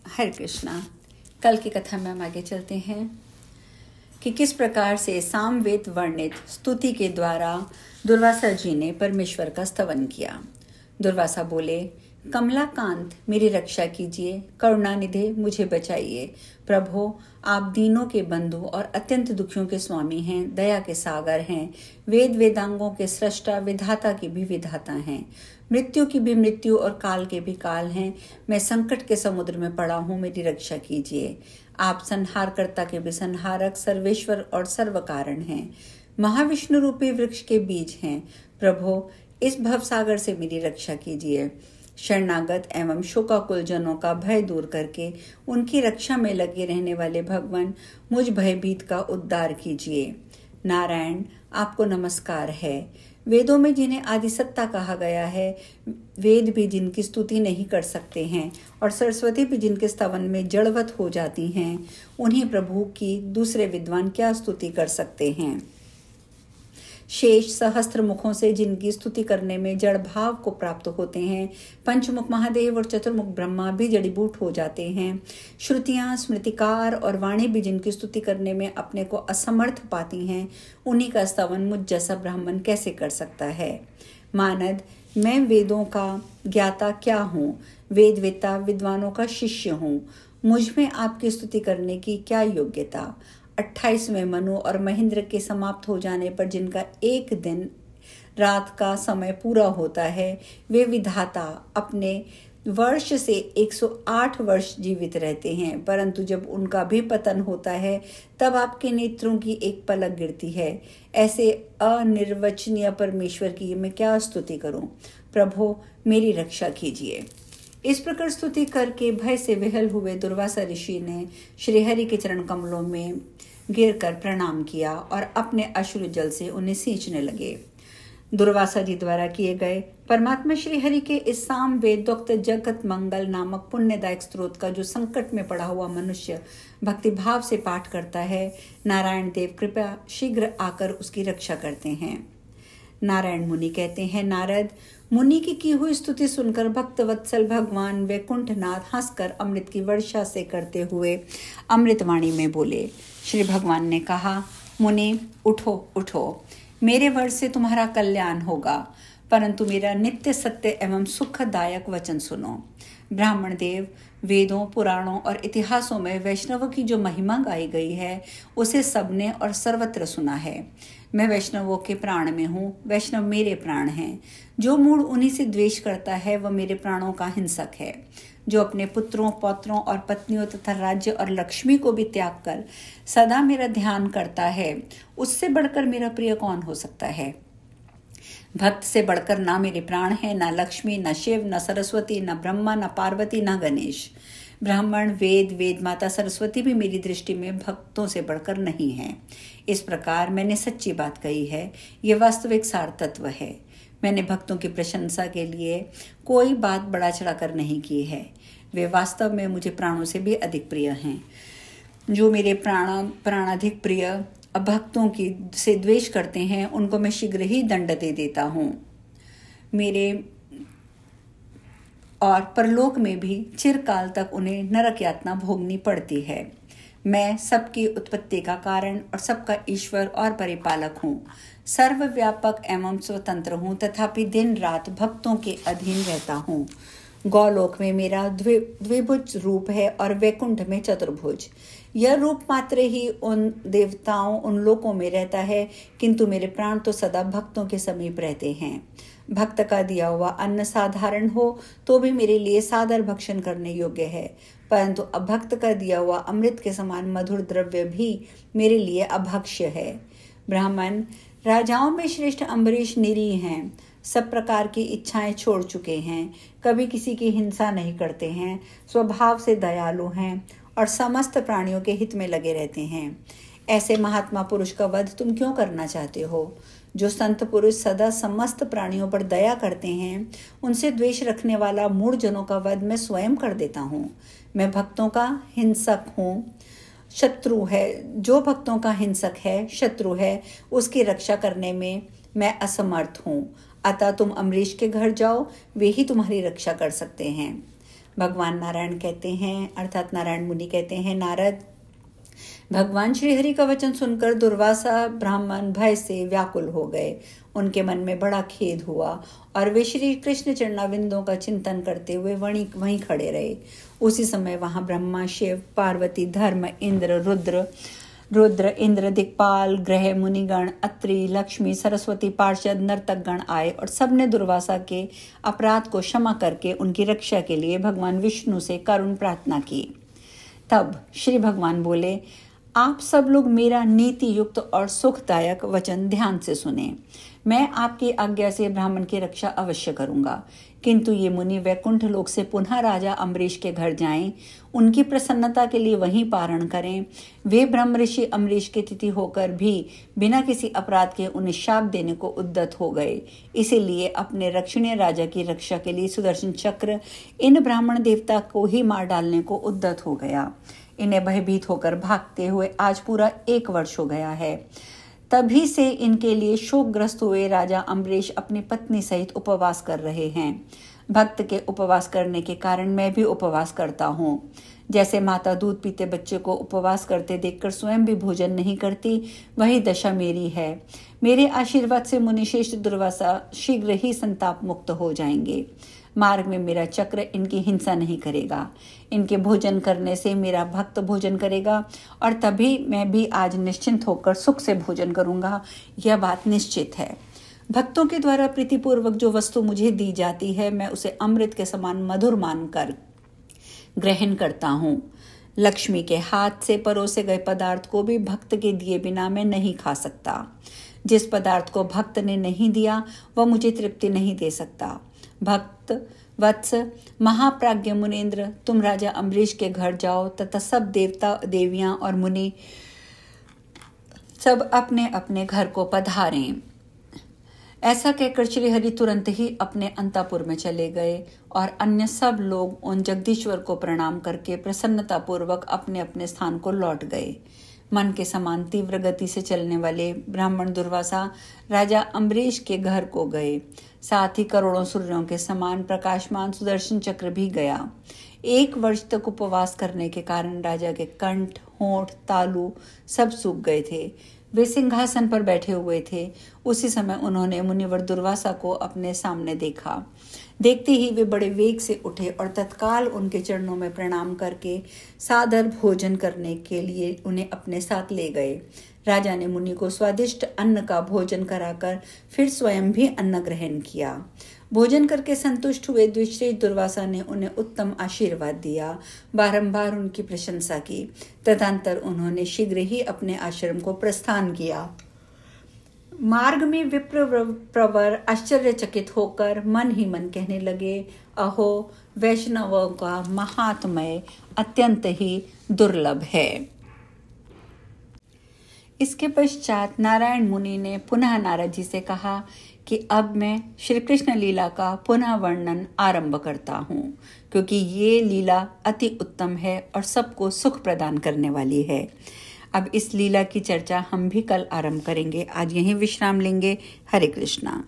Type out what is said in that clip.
हरे कृष्णा। कल की कथा में हम आगे चलते हैं कि किस प्रकार से सामवेद वर्णित स्तुति के द्वारा दुर्वासा जी ने परमेश्वर का स्तवन किया। दुर्वासा बोले, कमलाकांत मेरी रक्षा कीजिए, करुणानिधे मुझे बचाइए। प्रभो, आप दीनों के बंधु और अत्यंत दुखियों के स्वामी हैं, दया के सागर हैं, वेद वेदांगों के सृष्टा, विधाता की भी विधाता हैं, मृत्यु की भी मृत्यु और काल के भी काल हैं। मैं संकट के समुद्र में पड़ा हूँ, मेरी रक्षा कीजिए। आप संहारकर्ता के भी संहारक, सर्वेश्वर और सर्व कारण हैं, महाविष्णु रूपी वृक्ष के बीज हैं। प्रभो, इस भवसागर से मेरी रक्षा कीजिए। शरणागत एवं शोकाकुल जनों का भय दूर करके उनकी रक्षा में लगे रहने वाले भगवान, मुझ भयभीत का उद्धार कीजिए। नारायण, आपको नमस्कार है। वेदों में जिन्हें आदि सत्ता कहा गया है, वेद भी जिनकी स्तुति नहीं कर सकते हैं और सरस्वती भी जिनके स्तवन में जड़वत हो जाती हैं, उन्हीं प्रभु की दूसरे विद्वान क्या स्तुति कर सकते हैं। शेष सहस्त्र मुखों से जिनकी स्तुति करने में जड़ भाव को प्राप्त होते हैं, पंचमुख महादेव और चतुर्मुख ब्रह्मा भी जड़ीबूट हो जाते हैं। श्रुतियाँ, स्मृतिकार और वाणी भी जिनकी स्तुति करने में अपने को असमर्थ पाती हैं, उन्हीं का स्तवन मुझ जैसा ब्राह्मण कैसे कर सकता है। मानद, मैं वेदों का ज्ञाता क्या हूँ, वेदवेत्ता विद्वानों का शिष्य हूँ, मुझ में आपकी स्तुति करने की क्या योग्यता। 28वें मनु और महेंद्र के समाप्त हो जाने पर जिनका एक दिन रात का समय पूरा होता है, वे विधाता अपने वर्ष से 108 वर्ष जीवित रहते हैं, परंतु जब उनका भी पतन होता है तब आपके नेत्रों की एक पलक गिरती है। ऐसे अनिर्वचनीय परमेश्वर की मैं क्या स्तुति करूं। प्रभो, मेरी रक्षा कीजिए। इस प्रकार स्तुति करके भय से विहल हुए दुर्वासा ऋषि ने श्रीहरि के चरण कमलों में गिरकर प्रणाम किया और अपने अश्रु जल से उन्हें सींचने लगे। दुर्वासा जी द्वारा किए गए परमात्मा श्रीहरि के इस साम वेदोक्त जगत मंगल नामक पुण्यदायक स्त्रोत का जो संकट में पड़ा हुआ मनुष्य भक्तिभाव से पाठ करता है, नारायण देव कृपया शीघ्र आकर उसकी रक्षा करते हैं। नारायण मुनि कहते हैं, नारद, मुनि की हुई स्तुति सुनकर भक्त वत्सल भगवान वैकुंठनाथ हंसकर अमृत की वर्षा से करते हुए अमृतवाणी में बोले। श्री भगवान ने कहा, मुनि उठो उठो, मेरे वर्ष से तुम्हारा कल्याण होगा, परंतु मेरा नित्य सत्य एवं सुखदायक वचन सुनो। ब्राह्मण देव, वेदों, पुराणों और इतिहासों में वैष्णवों की जो महिमा गाई गई है, उसे सबने और सर्वत्र सुना है। मैं वैष्णवों के प्राण में हूँ, वैष्णव मेरे प्राण हैं। जो मूढ़ उन्हीं से द्वेष करता है, वह मेरे प्राणों का हिंसक है। जो अपने पुत्रों, पौत्रों और पत्नियों तथा राज्य और लक्ष्मी को भी त्याग कर सदा मेरा ध्यान करता है, उससे बढ़कर मेरा प्रिय कौन हो सकता है। भक्त से बढ़कर ना मेरे प्राण है, ना लक्ष्मी, न शिव, न सरस्वती, न ब्रह्मा, न पार्वती, न गणेश। ब्राह्मण, वेद माता सरस्वती भी मेरी दृष्टि में भक्तों से बढ़कर नहीं है। इस प्रकार मैंने सच्ची बात कही है, ये वास्तविक सार तत्व है। मैंने भक्तों की प्रशंसा के लिए कोई बात बढ़ा चढ़ा कर नहीं की है। वे वास्तव में मुझे प्राणों से भी अधिक प्रिय हैं। जो मेरे प्राणाधिक प्रिय भक्तों की से द्वेष करते हैं, उनको मैं शीघ्र ही दंड दे देता हूँ। मेरे और परलोक में भी चिरकाल तक उन्हें नरक यातना भोगनी पड़ती है। मैं सबकी उत्पत्ति का कारण और सबका ईश्वर और परिपालक हूँ। सर्वव्यापक एवं स्वतंत्र हूँ, तथापि दिन रात भक्तों के अधीन रहता हूँ। गौलोक में मेरा द्विभुज रूप है और वैकुंठ में चतुर्भुज। यह रूप मात्र ही उन देवताओं, उन लोकों में रहता है, किंतु मेरे प्राण तो सदा भक्तों के समीप रहते हैं। भक्त का दिया हुआ अन्न साधारण हो तो भी मेरे लिए सादर भक्षण करने योग्य है, परंतु अभक्त का दिया हुआ अमृत के समान मधुर द्रव्य भी मेरे लिए अभक्ष्य है। ब्राह्मण, राजाओं में श्रेष्ठ अम्बरीश निरीह हैं, सब प्रकार की इच्छाएं छोड़ चुके हैं, कभी किसी की हिंसा नहीं करते हैं, स्वभाव से दयालु हैं और समस्त प्राणियों के हित में लगे रहते हैं। ऐसे महात्मा पुरुष का वध तुम क्यों करना चाहते हो। जो संत पुरुष सदा समस्त प्राणियों पर दया करते हैं, उनसे द्वेष रखने वाला मूढ़ जनों का वध मैं स्वयं कर देता हूँ। मैं भक्तों का हिंसक हूँ, शत्रु है। जो भक्तों का हिंसक है, शत्रु है, उसकी रक्षा करने में मैं असमर्थ हूँ। अतः तुम अम्बरीश के घर जाओ, वे ही तुम्हारी रक्षा कर सकते हैं। भगवान नारायण कहते हैं, अर्थात नारायण मुनि कहते हैं, नारद, भगवान श्री हरि का वचन सुनकर दुर्वासा ब्राह्मण भय से व्याकुल हो गए। उनके मन में बड़ा खेद हुआ और वे श्री कृष्ण चरणाविंदों का चिंतन करते हुए वहीं खड़े रहे। उसी समय वहां ब्रह्मा, शिव, पार्वती, धर्म, इंद्र, इंद्र, दिक्पाल, ग्रह, मुनिगण, अत्रि, लक्ष्मी, सरस्वती, पार्षद, नर्तकगण आए और सबने दुर्वासा के अपराध को क्षमा करके उनकी रक्षा के लिए भगवान विष्णु से करुण प्रार्थना की। तब श्री भगवान बोले, आप सब लोग मेरा नीति युक्त और सुखदायक वचन ध्यान से सुने। मैं आपकी आज्ञा से ब्राह्मण की रक्षा अवश्य करूंगा, किंतु ये मुनि वैकुंठ लोक से पुनः राजा अम्बरीश के घर जाएं, उनकी प्रसन्नता के लिए वहीं पारण करें। वे ब्रह्म ऋषि अम्बरीश के तिथि होकर भी बिना किसी अपराध के उन्हें शाप देने को उद्यत हो गए। इसीलिए अपने रक्षणीय राजा की रक्षा के लिए सुदर्शन चक्र इन ब्राह्मण देवता को ही मार डालने को उद्यत हो गया। इन्हें भयभीत होकर भागते हुए आज पूरा 1 वर्ष हो गया है। तभी से इनके लिए शोकग्रस्त हुए राजा अम्बरीश अपनी पत्नी सहित उपवास कर रहे हैं। भक्त के उपवास करने के कारण मैं भी उपवास करता हूँ। जैसे माता दूध पीते बच्चे को उपवास करते देखकर स्वयं भी भोजन नहीं करती, वही दशा मेरी है। मेरे आशीर्वाद से मुनिश्रेष्ठ दुर्वासा शीघ्र ही संताप मुक्त हो जाएंगे। मार्ग में मेरा चक्र इनकी हिंसा नहीं करेगा। इनके भोजन करने से मेरा भक्त भोजन करेगा और तभी मैं भी आज निश्चिंत होकर सुख से भोजन करूंगा। यह बात निश्चित है। भक्तों के द्वारा प्रीतिपूर्वक जो वस्तु मुझे दी जाती है, मैं उसे अमृत के समान मधुर मानकर ग्रहण करता हूँ। लक्ष्मी के हाथ से परोसे गए पदार्थ को भी भक्त के दिए बिना मैं नहीं खा सकता। जिस पदार्थ को भक्त ने नहीं दिया वह मुझे तृप्ति नहीं दे सकता। भक्त वत्स, महाप्राज्ञ मुनीन्द्र, तुम राजा अम्बरीश के घर जाओ तथा सब देवता, देवियां और मुनि सब अपने अपने घर को पधारें। ऐसा कहकर श्री हरि तुरंत ही अपने अंतःपुर में चले गए और अन्य सब लोग उन जगदीश्वर को प्रणाम करके प्रसन्नता पूर्वक अपने अपने स्थान को लौट गए। मन के समान तीव्र गति से चलने वाले ब्राह्मण दुर्वासा राजा अम्बरीश के घर को गए। साथ ही करोड़ों सूर्यों के समान प्रकाशमान सुदर्शन चक्र भी गया। 1 वर्ष तक उपवास करने के कारण राजा के कंठ, होंठ, तालू सब सूख गए थे। वे सिंहासन पर बैठे हुए थे। उसी समय उन्होंने मुनिवर दुर्वासा को अपने सामने देखा। देखते ही वे बड़े वेग से उठे और तत्काल उनके चरणों में प्रणाम करके सादर भोजन करने के लिए उन्हें अपने साथ ले गए। राजा ने मुनि को स्वादिष्ट अन्न का भोजन कराकर फिर स्वयं भी अन्न ग्रहण किया। भोजन करके संतुष्ट हुए द्विश्रेष्ठ दुर्वासा ने उन्हें उत्तम आशीर्वाद दिया, बारंबार उनकी प्रशंसा की। तदंतर उन्होंने शीघ्र ही अपने आश्रम को प्रस्थान किया। मार्ग में विप्र प्रवर आश्चर्यचकित होकर मन ही मन कहने लगे, अहो, वैष्णवों का महात्म्य अत्यंत ही दुर्लभ है। इसके पश्चात नारायण मुनि ने पुनः नारद जी से कहा कि अब मैं श्री कृष्ण लीला का पुनः वर्णन आरंभ करता हूँ, क्योंकि ये लीला अति उत्तम है और सबको सुख प्रदान करने वाली है। अब इस लीला की चर्चा हम भी कल आरंभ करेंगे। आज यहीं विश्राम लेंगे। हरे कृष्णा।